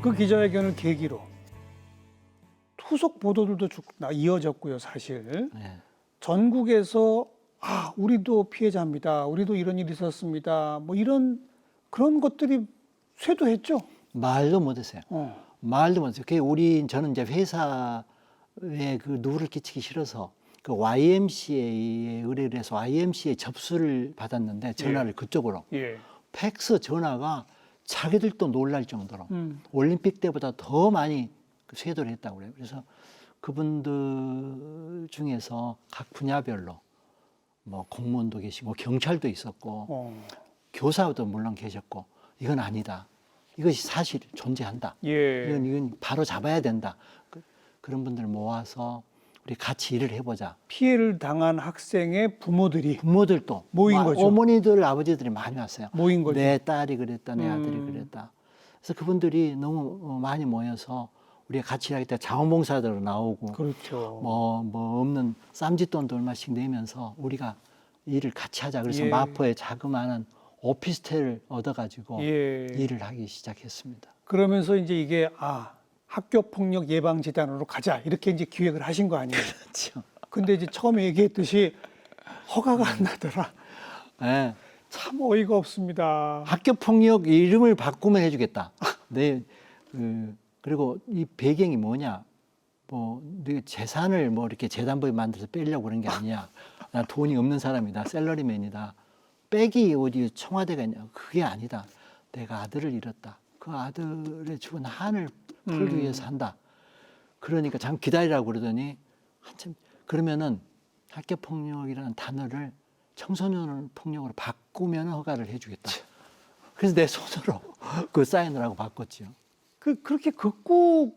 그 기자회견을 계기로 후속 보도들도 쭉 이어졌고요, 사실. 네. 전국에서 우리도 피해자입니다. 우리도 이런 일이 있었습니다. 뭐 이런 그런 것들이 쇄도했죠. 말도 못했어요. 말도 못했어요. 저는 이제 회사에 그 누구를 끼치기 싫어서 그 YMCA에 의뢰를 해서 YMCA 접수를 받았는데 전화를 그쪽으로 예. 팩스 전화가 자기들도 놀랄 정도로 올림픽 때보다 더 많이 그 쇄도를 했다고 그래요. 그래서 그분들 중에서 각 분야별로 뭐 공무원도 계시고 경찰도 있었고 교사도 물론 계셨고 이건 아니다. 이것이 사실 존재한다. 예. 이건 바로 잡아야 된다. 그런 분들 모아서 우리 같이 일을 해보자. 피해를 당한 학생의 부모들도 모인 거죠. 어머니들, 아버지들이 많이 왔어요. 모인 거죠. 내 딸이 그랬다, 내 아들이 그랬다. 그래서 그분들이 너무 많이 모여서 우리가 같이 일하겠다. 자원봉사자로 나오고, 그렇죠. 뭐 없는 쌈짓돈도 얼마씩 내면서 우리가 일을 같이 하자. 그래서 예. 마포에 자그마한 오피스텔을 얻어가지고 예. 일을 하기 시작했습니다. 그러면서 이제 이게 학교 폭력 예방 재단으로 가자 이렇게 이제 기획을 하신 거 아니에요? 그렇죠. 근데 이제 처음에 얘기했듯이 허가가 안 나더라. 네. 참 어이가 없습니다. 학교 폭력 이름을 바꾸면 해주겠다. 네. 그리고 이 배경이 뭐냐? 뭐 네 재산을 뭐 이렇게 재단법에 만들어서 빼려고 그런 게 아니야. 나 돈이 없는 사람이다. 샐러리맨이다. 백이 어디 청와대가 있냐? 그게 아니다. 내가 아들을 잃었다. 그 아들의 죽은 한을 풀기 위해서 한다. 그러니까 잠깐 기다리라고 그러더니 한참 그러면은 학교 폭력이라는 단어를 청소년 폭력으로 바꾸면 허가를 해주겠다. 그래서 내 손으로 그 사인을 하고 바꿨죠. 그렇게 극구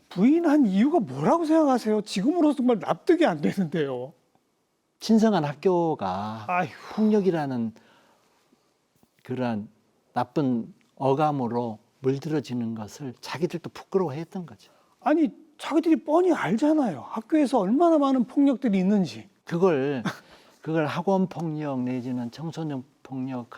부인한 이유가 뭐라고 생각하세요? 지금으로서 정말 납득이 안 되는데요. 신성한 학교가 아휴. 폭력이라는 그러한 나쁜 어감으로 물들어지는 것을 자기들도 부끄러워했던 거죠. 아니 자기들이 뻔히 알잖아요. 학교에서 얼마나 많은 폭력들이 있는지. 그걸 학원 폭력 내지는 청소년 폭력,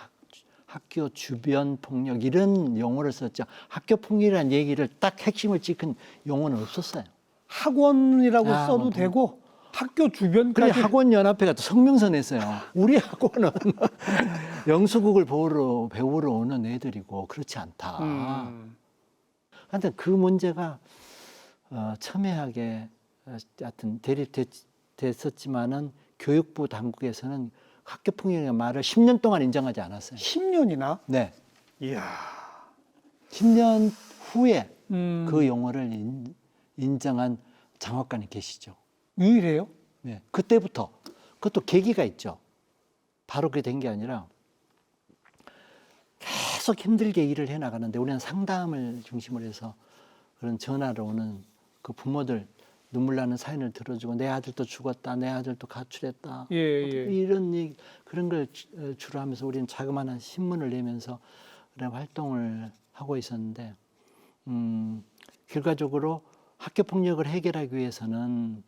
학교 주변 폭력 이런 용어를 썼죠. 학교 폭력이라는 얘기를 딱 핵심을 찍은 용어는 없었어요. 학원이라고 써도 학원 되고 학교 그래 주변까지. 학원연합회가 또 성명서 냈어요. 우리 학원은 영수국을 배우러 오는 애들이고 그렇지 않다. 하여튼 그 문제가 첨예하게 하여튼 대립됐었지만은 교육부 당국에서는 학교 폭력의 말을 10년 동안 인정하지 않았어요. 10년이나? 네. 이야. 10년 후에 그 음. 용어를 인정한 장학관이 계시죠. 유일해요? 네. 그때부터 그것도 계기가 있죠. 바로 그게 된 게 아니라 계속 힘들게 일을 해 나가는데 우리는 상담을 중심으로 해서 그런 전화로 오는 그 부모들 눈물 나는 사연을 들어주고 내 아들도 죽었다, 내 아들도 가출했다. 예, 예. 이런 얘기, 그런 걸 주로 하면서 우리는 자그마한 신문을 내면서 그런 활동을 하고 있었는데 결과적으로 학교 폭력을 해결하기 위해서는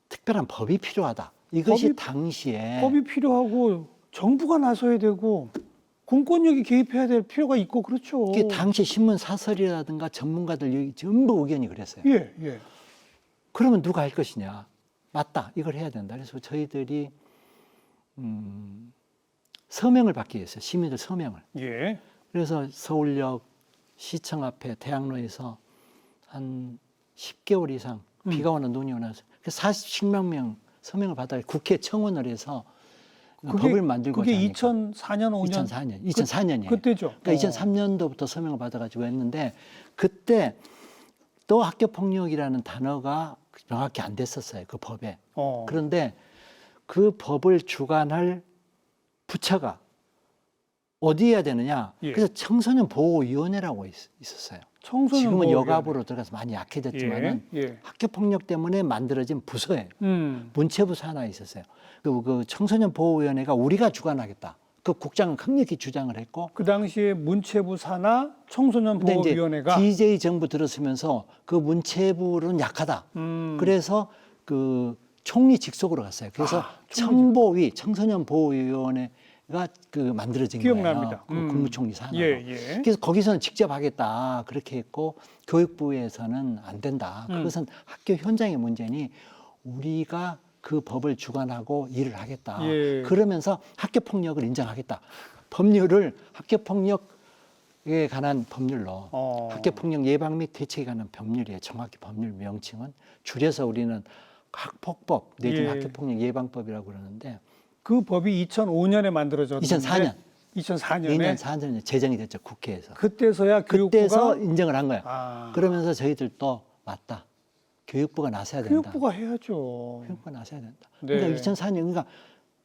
특별한 법이 필요하다. 이것이 당시에 법이 필요하고 정부가 나서야 되고 공권력이 개입해야 될 필요가 있고 그렇죠. 이게 당시 신문 사설이라든가 전문가들 여기 전부 의견이 그랬어요. 예, 예. 그러면 누가 할 것이냐? 맞다. 이걸 해야 된다. 그래서 저희들이 서명을 받기 위해서 시민들 서명을. 예. 그래서 서울역 시청 앞에 대학로에서 한 10개월 이상 비가 오나 눈이 오나 40만 명 서명을 받아 국회 청원을 해서 법을 만들고 그게 하니까. 2004년 5년 2004년이에요. 그때죠. 그러니까 2003년도부터 서명을 받아가지고 했는데 그때 또 학교 폭력이라는 단어가 명확히 안 됐었어요. 그 법에. 그런데 그 법을 주관할 부처가 어디 해야 되느냐? 예. 그래서 청소년보호위원회라고 있었어요. 지금은 여가부로 들어가서 많이 약해졌지만은 예. 학교 폭력 때문에 만들어진 부서예요. 문체부 산하에 있었어요. 그 청소년보호위원회가 우리가 주관하겠다. 그 국장은 강력히 주장을 했고 그 당시에 문체부 산하 청소년보호위원회가 DJ 정부 들었으면서 그 문체부는 약하다. 그래서 그 총리 직속으로 갔어요. 그래서 청년보호위원회가 그 만들어진 기억납니다. 거예요. 그 국무총리 산하로. 예, 예. 그래서 거기서는 직접 하겠다 그렇게 했고 교육부에서는 안 된다. 그것은 학교 현장의 문제니 우리가 그 법을 주관하고 일을 하겠다. 예. 그러면서 학교 폭력을 인정하겠다. 법률을 학교 폭력에 관한 법률로 학교 폭력 예방 및 대책에 관한 법률이에요. 정확히 법률 명칭은 줄여서 우리는 학폭법 내지는 예. 학교 폭력 예방법이라고 그러는데 그 법이 2005년에 만들어졌는데 2004년 2004년에 2년 4년에 제정이 됐죠. 국회에서. 그때서야 교육부가 그때서 인정을 한 거예요. 아, 그러면서 저희들도 맞다. 교육부가 나서야 된다. 교육부가 해야죠. 교육부가 나서야 된다. 네. 그러니까 2004년 그러니까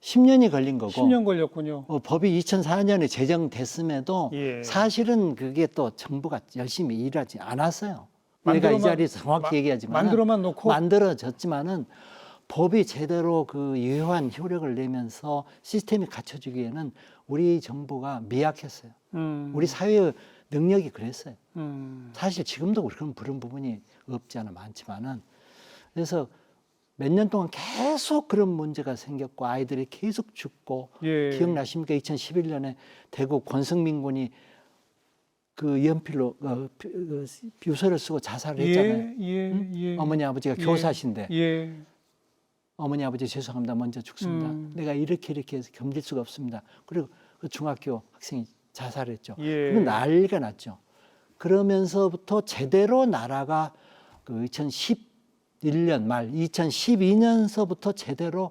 10년이 걸린 거고 10년 걸렸군요. 법이 2004년에 제정됐음에도 예. 사실은 그게 또 정부가 열심히 일하지 않았어요. 내가 이 자리에서 정확히 얘기하지만 만들어만 놓고 만들어졌지만은 법이 제대로 그 유효한 효력을 내면서 시스템이 갖춰지기에는 우리 정부가 미약했어요. 우리 사회의 능력이 그랬어요. 사실 지금도 그런 부분이 없지 않아 많지만은 그래서 몇 년 동안 계속 그런 문제가 생겼고 아이들이 계속 죽고 예. 기억나십니까? 2011년에 대구 권성민 군이 그 연필로 뷰서를 쓰고 자살을 했잖아요. 예, 예. 어머니 아버지가 예. 교사신데 예. 어머니 아버지 죄송합니다. 먼저 죽습니다. 내가 이렇게 해서 견딜 수가 없습니다. 그리고 그 중학교 학생이 자살했죠. 예. 그건 난리가 났죠. 그러면서부터 제대로 나라가 그 2011년 말 2012년서부터 제대로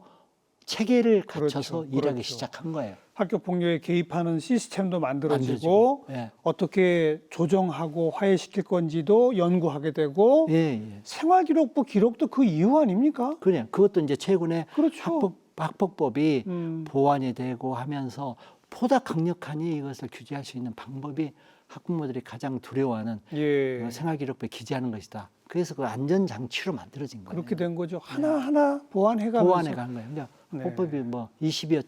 체계를 갖춰서 그렇죠. 일하기 그렇죠. 시작한 거예요. 학교 폭력에 개입하는 시스템도 만들어지고 만들어지고, 예. 어떻게 조정하고 화해시킬 건지도 연구하게 되고 예, 예. 생활기록부 기록도 그 이유 아닙니까? 그냥 그것도 이제 최근에 그렇죠. 학폭법이 음. 보완이 되고 하면서 보다 강력하니 이것을 규제할 수 있는 방법이 학부모들이 가장 두려워하는 예. 그 생활기록부에 기재하는 것이다. 그래서 그 안전장치로 만들어진 거예요. 그렇게 된 거죠. 하나하나 보완해가면서. 보완해 간 거예요. 그러니까 네. 헌법이 뭐 20여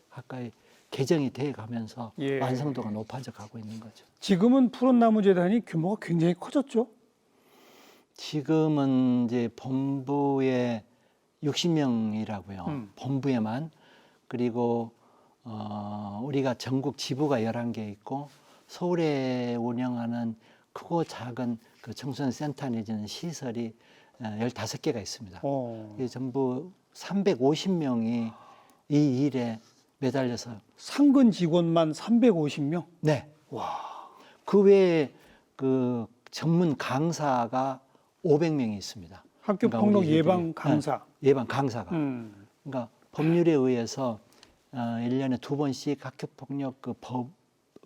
가까이 개정이 돼 가면서 예. 완성도가 높아져 가고 있는 거죠. 지금은 푸른나무재단이 규모가 굉장히 커졌죠. 지금은 이제 본부에 60명이라고요. 본부에만. 그리고 우리가 전국 지부가 11개 있고 서울에 운영하는 크고 작은 그 청소년 센터 내지는 시설이 15개가 있습니다. 이게 전부 350명이 이 일에 매달려서 상근 직원만 350명. 네. 와. 그 외에 그 전문 강사가 500명이 있습니다. 학교 그러니까 폭력 우리 예방 강사. 네, 예방 강사가. 그러니까 법률에 의해서 1년에 2번씩 학교 폭력 그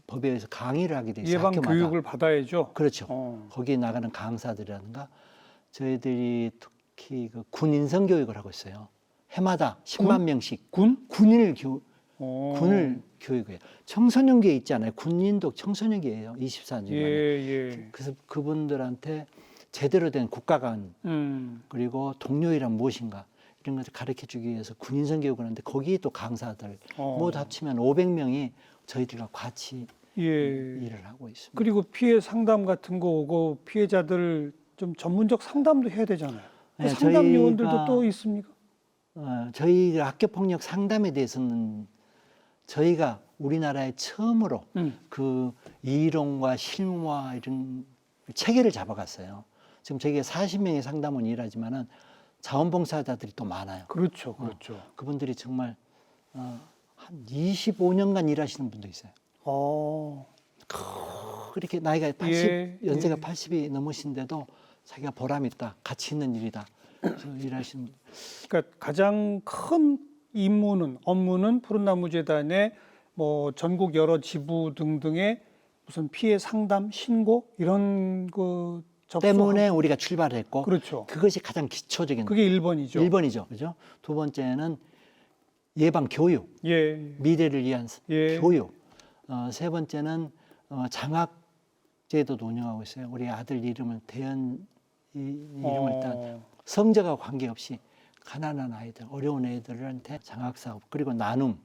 법에 의해서 강의를 하게 돼 있어요. 예방 학교마다. 교육을 받아야죠. 그렇죠. 거기에 나가는 강사들이라든가 저희들이 특히 그 군 인성 교육을 하고 있어요. 해마다 10만 명씩 군인을 군을 교육해요. 청소년기에 있잖아요. 군인도 청소년기예요. 24년간. 예. 그래서 그분들한테 제대로 된 국가관 그리고 동료이란 무엇인가 이런 것을 가르쳐 주기 위해서 군 인성 교육을 하는데 거기 또 강사들 모두 합치면 500명이 저희들과 같이 일을 하고 있습니다. 그리고 피해 상담 같은 거 오고 피해자들 좀 전문적 상담도 해야 되잖아요. 네, 상담 요원들도 또 있습니까? 저희 학교 폭력 상담에 대해서는 저희가 우리나라에 처음으로 그 이론과 실무와 이런 체계를 잡아갔어요. 지금 저희가 40명의 상담원 일하지만은 자원봉사자들이 또 많아요. 그렇죠. 그분들이 정말 한 25년간 일하시는 분도 있어요. 그렇게 나이가 80, 연세가 80이 넘으신데도 자기가 보람 있다, 가치 있는 일이다. 일하시는. 그러니까 가장 큰 업무는 푸른나무재단의 뭐 전국 여러 지부 등등의 무슨 피해 상담, 신고 이런 거 때문에 우리가 출발했고, 그렇죠. 그것이 가장 기초적인. 그게 1번이죠. 1번이죠, 그죠? 두 번째는 예방 교육, 미래를 위한 교육. 세 번째는 장학제도도 운영하고 있어요. 우리 아들 이름을 대현 이름을 딴 성적과 관계없이 가난한 아이들, 어려운 애들한테 장학 사업 그리고 나눔.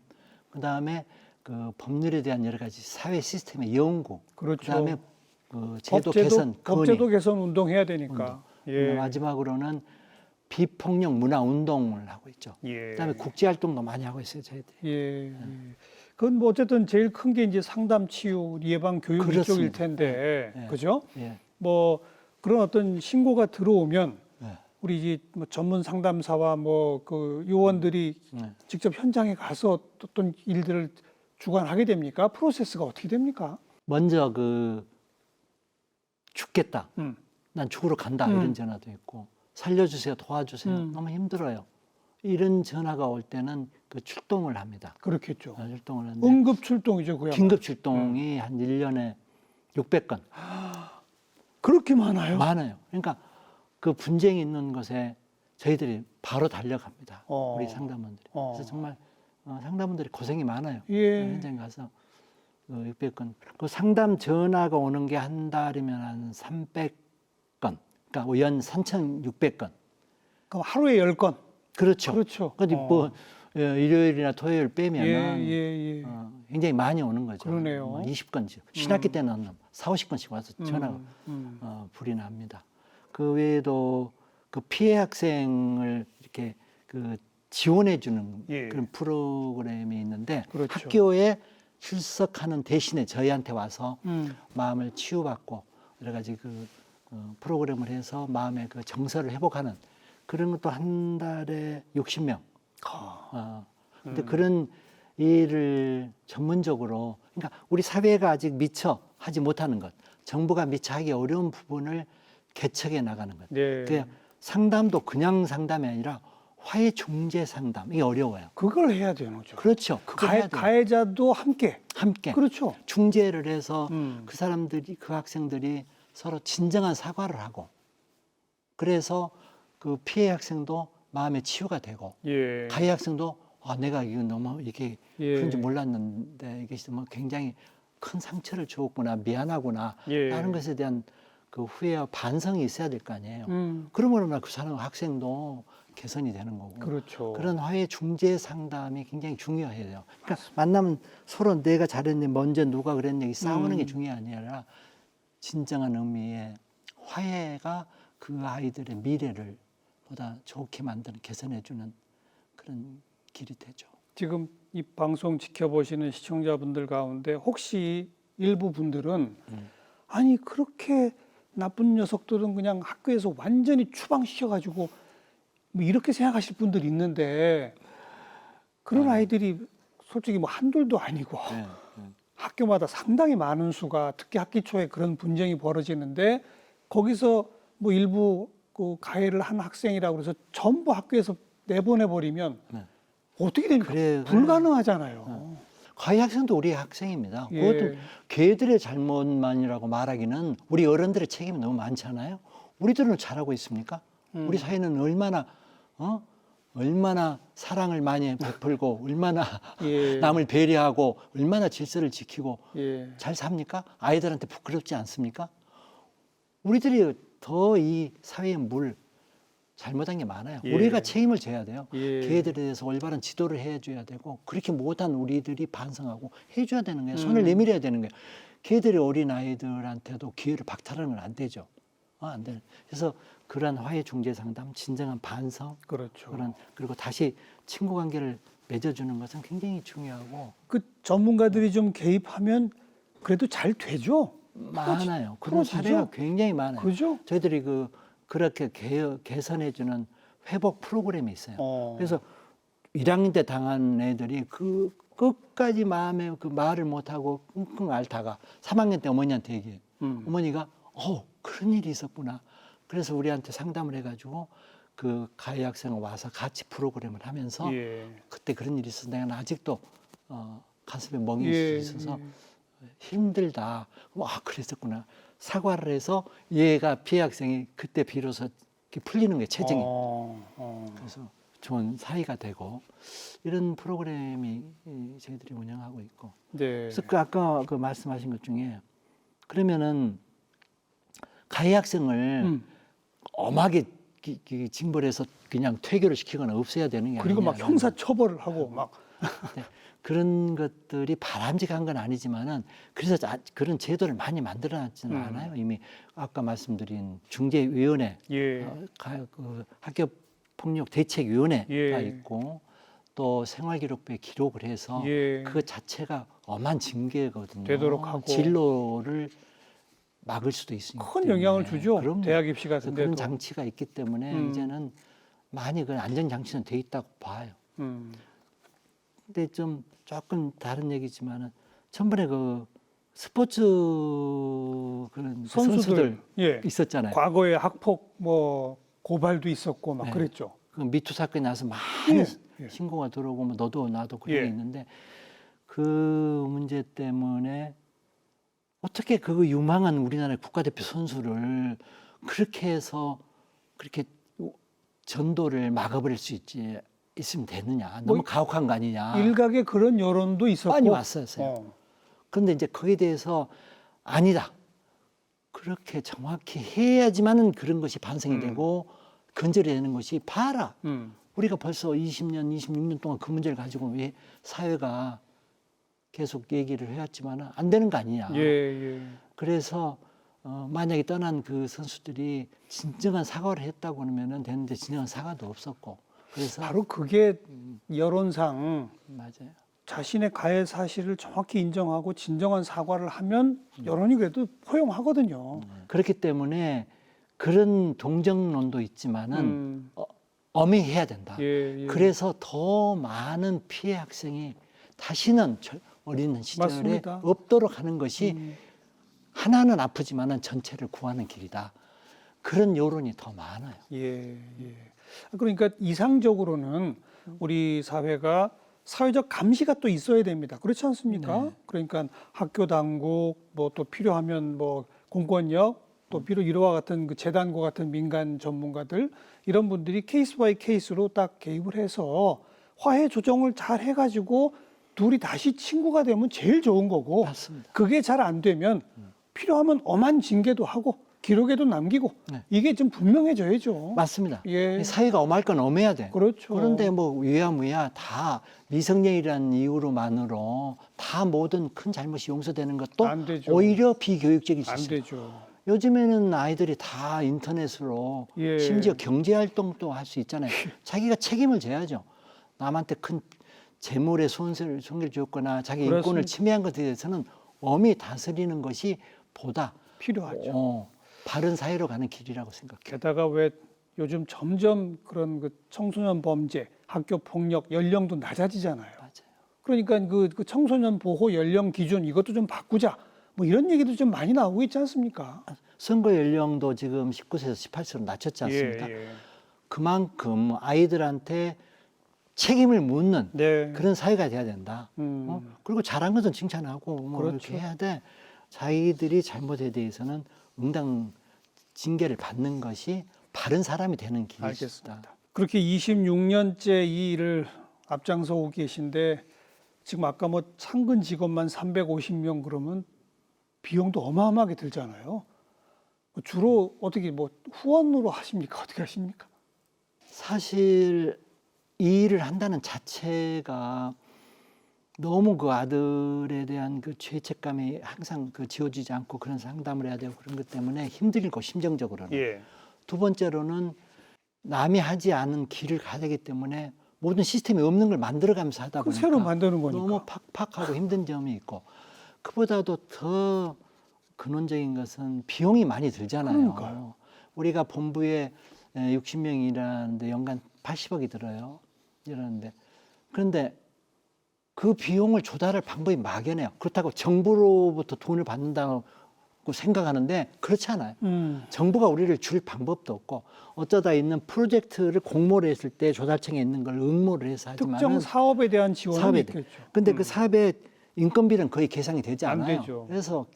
그다음에 그 법률에 대한 여러 가지 사회 시스템의 연구. 그렇죠. 그다음에 그 제도 개선, 법제도 개선 운동해야 되니까. 마지막으로는 비폭력 문화 운동을 하고 있죠. 그다음에 국제 활동도 많이 하고 있어요, 저희들이. 그건 뭐 어쨌든 제일 큰 게 이제 상담, 치유, 예방, 교육 이쪽일 그렇습니다. 텐데, 예. 그죠? 예. 뭐 그런 어떤 신고가 들어오면 예. 우리 이제 뭐 전문 상담사와 뭐 그 요원들이 예. 직접 현장에 가서 어떤 일들을 주관하게 됩니까? 프로세스가 어떻게 됩니까? 먼저 그 죽겠다. 음. 난 죽으러 간다. 음. 이런 전화도 있고 살려주세요. 도와주세요. 음. 너무 힘들어요. 이런 전화가 올 때는 그 출동을 합니다. 그렇겠죠. 출동을 하는데 응급 출동이죠, 그야. 긴급 출동이 한 1년에 600건 그렇게 많아요? 많아요. 그러니까 그 분쟁이 있는 곳에 저희들이 바로 달려갑니다. 우리 상담원들이. 그래서 정말 상담원들이 고생이 많아요. 예. 현장 가서 600건. 그 상담 전화가 오는 게 한 달이면 한 300건. 그러니까 연 3,600건. 그럼 하루에 10건. 그렇죠. 그렇죠. 근데 뭐 일요일이나 토요일 빼면은 예. 굉장히 많이 오는 거죠. 그러네요. 뭐 20건씩. 신학기 때는 4, 50건씩 와서 전화가 불이 납니다. 그 외에도 그 피해 학생을 이렇게 그 지원해주는 예. 그런 프로그램이 있는데 그렇죠. 학교에 출석하는 대신에 저희한테 와서 음. 마음을 치유받고 여러 가지 그 프로그램을 해서 마음의 그 정서를 회복하는 그런 것도 한 달에 60명. 근데 그런 일을 전문적으로, 그러니까 우리 사회가 아직 미처 하지 못하는 것, 정부가 미처 하기 어려운 부분을 개척해 나가는 것. 네. 그 상담도 그냥 상담이 아니라 화해 중재 상담. 이게 어려워요. 그걸 해야 되는 거죠. 그렇죠. 그걸 해야 돼요. 가해자도 함께. 함께 그렇죠. 중재를 해서 음. 그 사람들이, 그 학생들이 서로 진정한 사과를 하고, 그래서 그 피해 학생도 마음의 치유가 되고, 예. 가해 학생도 내가 이거 너무 이게 예. 그런 줄 몰랐는데 이게 뭐 굉장히 큰 상처를 주었구나, 미안하구나 예. 라는 것에 대한 그 후회와 반성이 있어야 될 거 아니에요. 그러면 그 사람 학생도 개선이 되는 거고. 그렇죠. 그런 화해 중재 상담이 굉장히 중요해요. 그러니까 만나면 서로 내가 잘했네, 먼저 누가 그랬네, 싸우는 게 중요한 게 아니라 진정한 의미의 화해가 그 아이들의 미래를 보다 좋게 만드는, 개선해주는 그런 길이 되죠. 지금 이 방송 지켜보시는 시청자분들 가운데 혹시 일부 분들은 아니 그렇게 나쁜 녀석들은 그냥 학교에서 완전히 추방시켜가지고 뭐 이렇게 생각하실 분들이 있는데 그런 아이들이 솔직히 뭐 한둘도 아니고 학교마다 상당히 많은 수가, 특히 학기 초에 그런 분쟁이 벌어지는데 거기서 뭐 일부 그 가해를 한 학생이라고 해서 전부 학교에서 내보내버리면 어떻게 됩니까? 불가능하잖아요. 가해 학생도 우리 학생입니다. 예. 그것도 걔들의 잘못만이라고 말하기는 우리 어른들의 책임이 너무 많잖아요. 우리들은 잘하고 있습니까? 우리 사회는 얼마나 사랑을 많이 베풀고 얼마나 예. 남을 배려하고 얼마나 질서를 지키고 예. 잘 삽니까? 아이들한테 부끄럽지 않습니까? 우리들이 더 이 사회의 물 잘못한 게 많아요. 예. 우리가 책임을 져야 돼요. 예. 걔들에 대해서 올바른 지도를 해줘야 되고, 그렇게 못한 우리들이 반성하고 해줘야 되는 거예요. 손을 내밀어야 되는 거예요. 걔들이 어린 아이들한테도 기회를 박탈하는 건 안 되죠. 안 돼. 그래서 그러한 화해 중재 상담, 진정한 반성, 그렇죠. 그리고 다시 친구 관계를 맺어주는 것은 굉장히 중요하고, 그 전문가들이 좀 개입하면 그래도 잘 되죠. 많아요. 그런 풀어지죠? 사례가 굉장히 많아요. 그죠? 저희들이 그렇게 개선해주는 회복 프로그램이 있어요. 그래서 1학년 때 당한 애들이 그 끝까지 마음에 그 말을 못하고 끙끙 앓다가 3학년 때 어머니한테 얘기해요. 어머니가 그런 일이 있었구나. 그래서 우리한테 상담을 해가지고 그 가해 학생을 와서 같이 프로그램을 하면서 예. 그때 그런 일이 있어서 내가 아직도 가슴에 멍이 예. 있어서 힘들다. 그랬었구나. 사과를 해서 얘가 피해 학생이 그때 비로소 이렇게 풀리는 거예요, 체증이. 그래서 좋은 사이가 되고 이런 프로그램이 저희들이 운영하고 있고. 네. 그래서 아까 그 말씀하신 것 중에 그러면은 가해 학생을 엄하게 징벌해서 그냥 퇴교를 시키거나 없애야 되는 게 아니냐. 그리고 막 형사 처벌을 하고 막 네, 그런 것들이 바람직한 건 아니지만은 그래서 그런 제도를 많이 만들어놨지는 않아요. 이미 아까 말씀드린 중재위원회, 예. 그 학교 폭력 대책위원회가 예. 있고 또 생활기록부에 기록을 해서 예. 그 자체가 엄한 징계거든요. 되도록 하고. 진로를 막을 수도 있으니까. 큰 영향을 주죠. 그럼요. 대학 입시 같은 그런 데도. 장치가 있기 때문에 음. 이제는 많이 그 안전 장치는 돼 있다고 봐요. 근데 좀 조금 다른 얘기지만은 전번에 그 스포츠 그런 선수들 예. 있었잖아요. 과거에 학폭 뭐 고발도 있었고 막 네. 그랬죠. 그 미투 사건이 나서 많은 예. 신고가 들어오고 뭐 너도 나도 그런 예. 게 있는데 그 문제 때문에 어떻게 그 유망한 우리나라의 국가대표 선수를 그렇게 해서 그렇게 전도를 막아버릴 수 있으면 되느냐. 너무 뭐 가혹한 거 아니냐. 일각에 그런 여론도 있었고. 많이 왔어요. 어. 그런데 이제 거기에 대해서 아니다. 그렇게 정확히 해야지만은 그런 것이 반성이 되고 근절이 되는 것이 봐라. 우리가 벌써 20년, 26년 동안 그 문제를 가지고 왜 사회가 계속 얘기를 해왔지만 안 되는 거 아니냐. 예, 예. 그래서 만약에 떠난 그 선수들이 진정한 사과를 했다고 그러면은 되는데 진정한 사과도 없었고. 그래서 바로 그게 여론상 맞아요. 자신의 가해 사실을 정확히 인정하고 진정한 사과를 하면 여론이 그래도 포용하거든요. 그렇기 때문에 그런 동정론도 있지만은 엄히해야 된다. 예, 예. 그래서 더 많은 피해 학생이 다시는 어린 시절에 맞습니다. 없도록 하는 것이 하나는 아프지만은 전체를 구하는 길이다. 그런 여론이 더 많아요. 예, 예. 그러니까 이상적으로는 우리 사회가 사회적 감시가 또 있어야 됩니다. 그렇지 않습니까? 네. 그러니까 학교 당국, 뭐 또 필요하면 뭐 공권력, 또 비록 이와 같은 그 재단과 같은 민간 전문가들 이런 분들이 케이스 바이 케이스로 딱 개입을 해서 화해 조정을 잘 해가지고 둘이 다시 친구가 되면 제일 좋은 거고. 맞습니다. 그게 잘 안 되면 필요하면 엄한 징계도 하고 기록에도 남기고 네. 이게 좀 분명해져야죠. 맞습니다. 예. 사회가 엄할 건 엄해야 돼. 그렇죠. 그런데 뭐 위야무야 다 미성년이라는 이유로만으로 다 모든 큰 잘못이 용서되는 것도 안 되죠. 오히려 비교육적일 수 안 있어요. 되죠. 요즘에는 아이들이 다 인터넷으로 예. 심지어 경제 활동도 할 수 있잖아요. 자기가 책임을 져야죠. 남한테 큰 재물의 손해를 줬거나 자기 인권을 그렇습니다. 침해한 것에 대해서는 엄히 다스리는 것이 보다 필요하죠. 바른 사회로 가는 길이라고 생각해요. 게다가 왜 요즘 점점 그런 그 청소년 범죄, 학교 폭력 연령도 낮아지잖아요. 맞아요. 그러니까 그 청소년 보호 연령 기준 이것도 좀 바꾸자. 뭐 이런 얘기도 좀 많이 나오고 있지 않습니까? 선거 연령도 지금 19세에서 18세로 낮췄지 않습니까? 예, 예. 그만큼 아이들한테 책임을 묻는 네. 그런 사회가 돼야 된다. 그리고 잘한 것은 칭찬하고 뭐 그렇죠. 이렇게 해야 돼. 자기들이 잘못에 대해서는 응당 징계를 받는 것이 바른 사람이 되는 길이다. 알겠습니다. 그렇게 26년째 이 일을 앞장서 오고 계신데 지금 아까 뭐 창근 직원만 350명 그러면 비용도 어마어마하게 들잖아요. 주로 어떻게 뭐 후원으로 하십니까? 어떻게 하십니까? 사실 이 일을 한다는 자체가 너무 그 아들에 대한 그 죄책감이 항상 그 지워지지 않고 그런 상담을 해야 되고 그런 것 때문에 힘들고 심정적으로는. 예. 두 번째로는 남이 하지 않은 길을 가야 되기 때문에 모든 시스템이 없는 걸 만들어가면서 하다 그 보니까 새로 만드는 거니까. 너무 팍팍하고 힘든 점이 있고 그보다도 더 근원적인 것은 비용이 많이 들잖아요. 그러니까요. 우리가 본부에 60명이 일하는데 연간 80억이 들어요. 이러는데 그런데 그 비용을 조달할 방법이 막연해요. 그렇다고 정부로부터 돈을 받는다고 생각하는데 그렇지 않아요. 정부가 우리를 줄 방법도 없고 어쩌다 있는 프로젝트를 공모를 했을 때 조달청에 있는 걸 응모를 해서 하지만 특정 사업에 대한 지원은 사업에 있겠죠. 근데 그 사업의 인건비는 거의 계산이 되지 안 않아요. 되죠. 그래서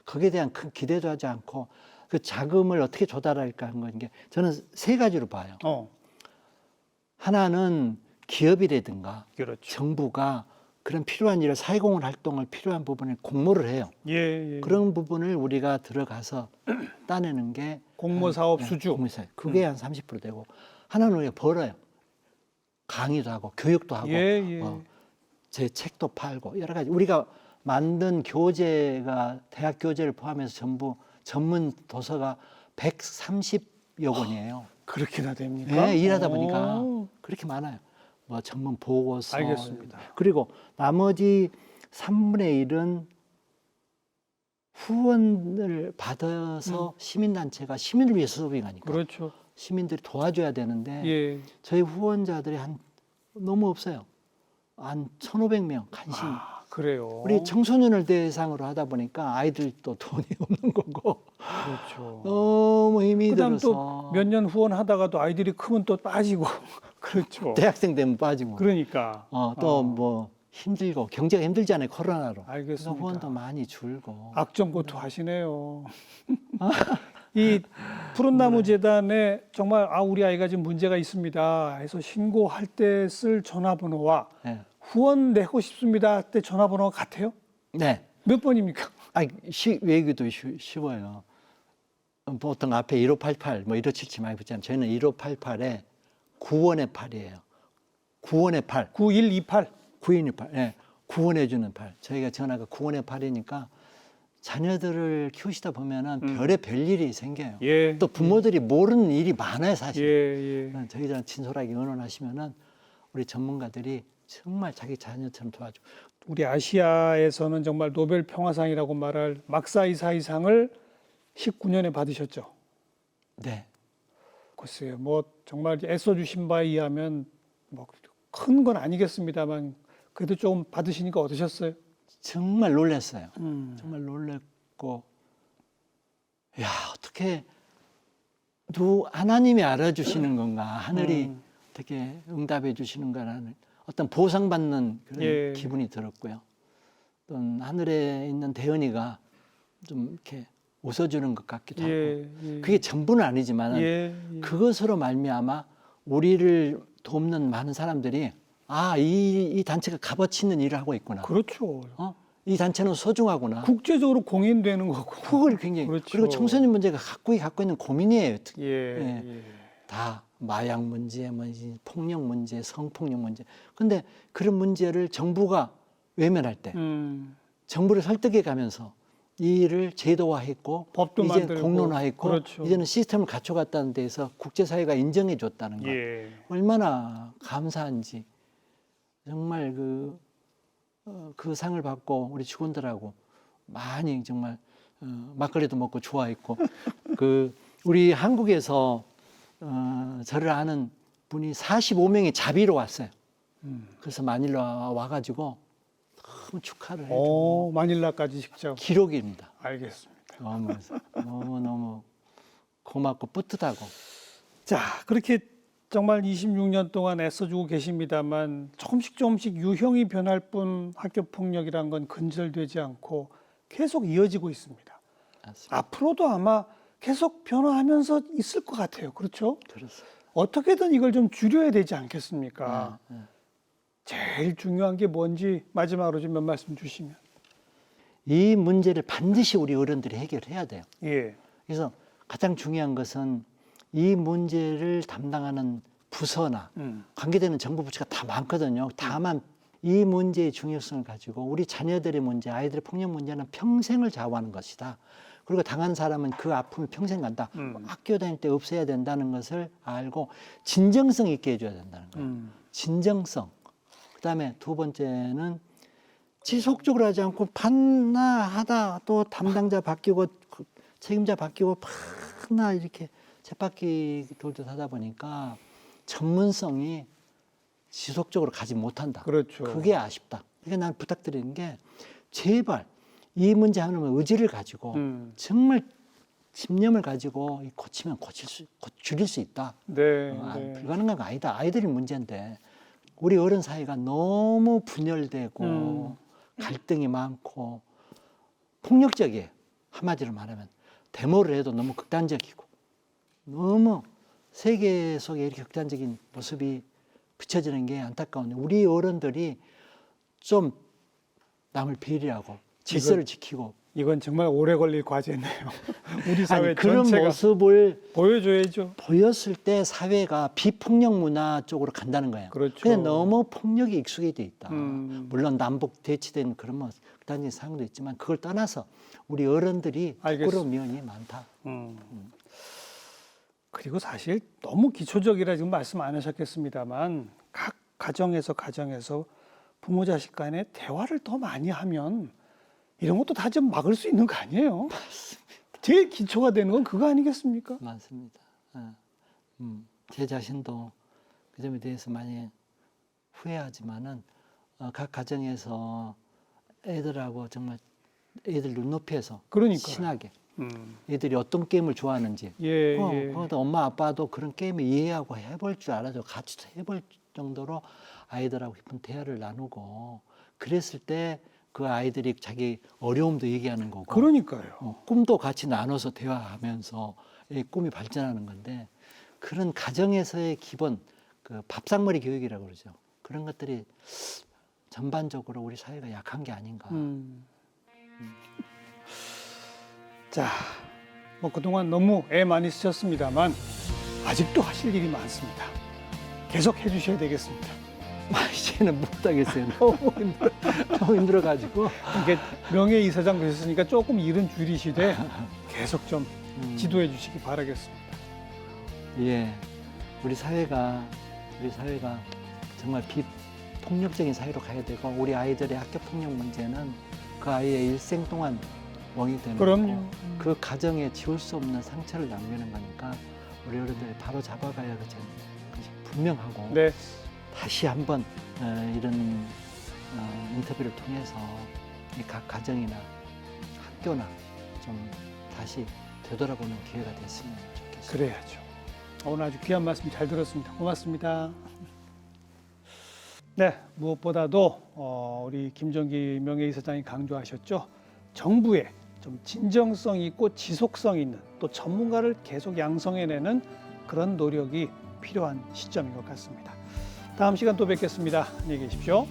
거기에 대한 큰 기대도 하지 않고 그 자금을 어떻게 조달할까 하는 건 게 저는 세 가지로 봐요. 하나는 기업이라든가 그렇죠. 정부가 그런 필요한 일을 사회공헌 활동을 필요한 부분을 공모를 해요. 예. 그런 부분을 우리가 들어가서 따내는 게 공모 사업 수주. 공모사업. 그게 한 30% 되고 하나는 우리가 벌어요. 강의도 하고 교육도 하고 예. 제 책도 팔고 여러 가지 우리가 만든 교재가 대학 교재를 포함해서 전부 전문 도서가 130여 권이에요. 그렇게나 됩니까? 네, 일하다 보니까 그렇게 많아요. 뭐 전문 보고서. 알겠습니다. 그리고 나머지 3분의 1은 후원을 받아서 시민단체가 시민을 위해서 서빙하니까 그렇죠. 시민들이 도와줘야 되는데 예. 저희 후원자들이 너무 없어요. 한 1,500명 간신히. 아, 그래요. 우리 청소년을 대상으로 하다 보니까 아이들도 돈이 없는 거고 그렇죠. 너무 힘이 그다음 들어서 또 몇 년 후원하다가도 아이들이 크면 또 빠지고 그렇죠. 대학생 되면 빠지고 그러니까 또 뭐 힘들고 경제가 힘들잖아요, 코로나로. 그래서 알겠습니다. 후원도 많이 줄고. 악정고투 하시네요. 이 푸른나무 재단에 정말 우리 아이가 지금 문제가 있습니다 해서 신고할 때 쓸 전화번호와 네. 후원 내고 싶습니다 할 때 전화번호가 같아요? 네. 몇 번입니까? 외기도 쉬워요. 보통 앞에 1588, 뭐 1577 많이 붙잖아요. 저희는 1588에 9원의 8이에요. 9원의 8. 9128. 928. 예. 구원해주는 8. 저희가 전화가 9원의 8이니까 자녀들을 키우시다 보면은 별의 별일이 생겨요. 예. 또 부모들이 모르는 일이 많아요, 사실. 예. 저희들은 친솔하게 의논하시면은 우리 전문가들이 정말 자기 자녀처럼 도와줘. 우리 아시아에서는 정말 노벨 평화상이라고 말할 막사이사이상을 19년에 받으셨죠. 네. 글쎄요, 뭐 정말 애써 주신 바에 의하면 뭐 큰 건 아니겠습니다만 그래도 좀 받으시니까 어떠셨어요? 정말 놀랐어요. 정말 놀랐고, 야, 어떻게 하나님이 알아주시는 건가, 하늘이 어떻게 응답해 주시는가라는 어떤 보상받는 그런 예. 기분이 들었고요. 또 하늘에 있는 대은이가 좀 이렇게 웃어주는 것 같기도 하고, 그게 전부는 아니지만 그것으로 말미암아 우리를 돕는 많은 사람들이 이 단체가 값어치 있는 일을 하고 있구나. 그렇죠. 이 단체는 소중하구나. 국제적으로 공인되는 거고. 그걸 굉장히. 그렇죠. 그리고 청소년 문제가 갖고 있는 고민이에요. 예. 다 마약 문제, 폭력 문제, 성폭력 문제. 근데 그런 문제를 정부가 외면할 때 정부를 설득해 가면서 이 일을 제도화했고 법도 이제 만들고. 공론화했고 그렇죠. 이제는 시스템을 갖춰갔다는 데에서 국제사회가 인정해 줬다는 것. 예. 얼마나 감사한지. 정말 그 상을 받고 우리 직원들하고 많이 정말 막걸리도 먹고 좋아했고 우리 한국에서 저를 아는 분이 45명이 자비로 왔어요. 그래서 마닐라 와가지고 너무 축하를 해주고 마닐라까지 직접. 기록입니다. 알겠습니다. 너무 고맙고 뿌듯하고. 자, 그렇게 정말 26년 동안 애써주고 계십니다만 조금씩 유형이 변할 뿐 학교 폭력이란 건 근절되지 않고 계속 이어지고 있습니다. 맞습니다. 앞으로도 아마 계속 변화하면서 있을 것 같아요. 그렇죠? 그렇습니다. 어떻게든 이걸 좀 줄여야 되지 않겠습니까? 네. 제일 중요한 게 뭔지 마지막으로 좀 몇 말씀 주시면. 이 문제를 반드시 우리 어른들이 해결해야 돼요. 예. 그래서 가장 중요한 것은 이 문제를 담당하는 부서나 관계되는 정부 부처가 다 많거든요. 다만 이 문제의 중요성을 가지고 우리 자녀들의 문제, 아이들의 폭력 문제는 평생을 좌우하는 것이다. 그리고 당한 사람은 그 아픔을 평생 간다. 학교 다닐 때 없애야 된다는 것을 알고 진정성 있게 해줘야 된다는 거예요. 진정성. 그다음에 두 번째는 지속적으로 하지 않고 판나하다 또 담당자 바뀌고 책임자 바뀌고 판나 이렇게 쳇바퀴 돌듯 하다 보니까 전문성이 지속적으로 가지 못한다. 그렇죠. 그게 아쉽다. 그러니까 난 부탁드리는 게 제발 이 문제 하나만 의지를 가지고 정말 집념을 가지고 고치면 줄일 수 있다. 네. 불가능한 거 아니다. 아이들이 문제인데 우리 어른 사이가 너무 분열되고 갈등이 많고 폭력적이에요. 한마디로 말하면 데모를 해도 너무 극단적이고 너무 세계 속에 이렇게 극단적인 모습이 비춰지는 게 안타까운데 우리 어른들이 좀 남을 배려하고 질서를 지키고 이건 정말 오래 걸릴 과제네요. 우리 사회 그런 전체가 모습을 보여줘야죠. 보였을 때 사회가 비폭력 문화 쪽으로 간다는 거예요. 그렇죠. 근데 너무 폭력이 익숙해져 있다. 물론 남북 대치된 그런 뭐 극단적인 상황도 있지만 그걸 떠나서 우리 어른들이 부끄러운 면이 많다. 그리고 사실 너무 기초적이라 지금 말씀 안 하셨겠습니다만 각 가정에서 부모 자식 간에 대화를 더 많이 하면 이런 것도 다 좀 막을 수 있는 거 아니에요? 맞습니다. 제일 기초가 되는 건 그거 아니겠습니까? 맞습니다. 제 자신도 그 점에 대해서 많이 후회하지만은 각 가정에서 애들하고 정말 애들 눈높이에서 그러니까요. 친하게 음. 애들이 어떤 게임을 좋아하는지 예. 그것도 엄마 아빠도 그런 게임을 이해하고 해볼 줄 알아줘 같이 해볼 정도로 아이들하고 깊은 대화를 나누고 그랬을 때 그 아이들이 자기 어려움도 얘기하는 거고 그러니까요. 꿈도 같이 나눠서 대화하면서 이 꿈이 발전하는 건데 그런 가정에서의 기본 그 밥상머리 교육이라고 그러죠. 그런 것들이 전반적으로 우리 사회가 약한 게 아닌가. 자, 뭐 그동안 너무 애 많이 쓰셨습니다만 아직도 하실 일이 많습니다. 계속 해주셔야 되겠습니다. 이제는 못하겠어요. 너무 힘들어가지고. 이게 명예이사장 되셨으니까 조금 일은 줄이시되 계속 좀 지도해 주시기 바라겠습니다. 예, 우리 사회가 정말 비폭력적인 사회로 가야 되고 우리 아이들의 학교 폭력 문제는 그 아이의 일생 동안 멍이 되는 그럼요. 거고 그 가정에 지울 수 없는 상처를 남기는 거니까 우리 어른들 바로 잡아가야 것이 분명하고 네. 다시 한번 이런 인터뷰를 통해서 이 각 가정이나 학교나 좀 다시 되돌아보는 기회가 됐으면 좋겠습니다. 그래야죠. 오늘 아주 귀한 말씀 잘 들었습니다. 고맙습니다. 네, 무엇보다도 우리 김정기 명예이사장이 강조하셨죠. 정부의 좀 진정성 있고 지속성 있는 또 전문가를 계속 양성해내는 그런 노력이 필요한 시점인 것 같습니다. 다음 시간 또 뵙겠습니다. 안녕히 계십시오.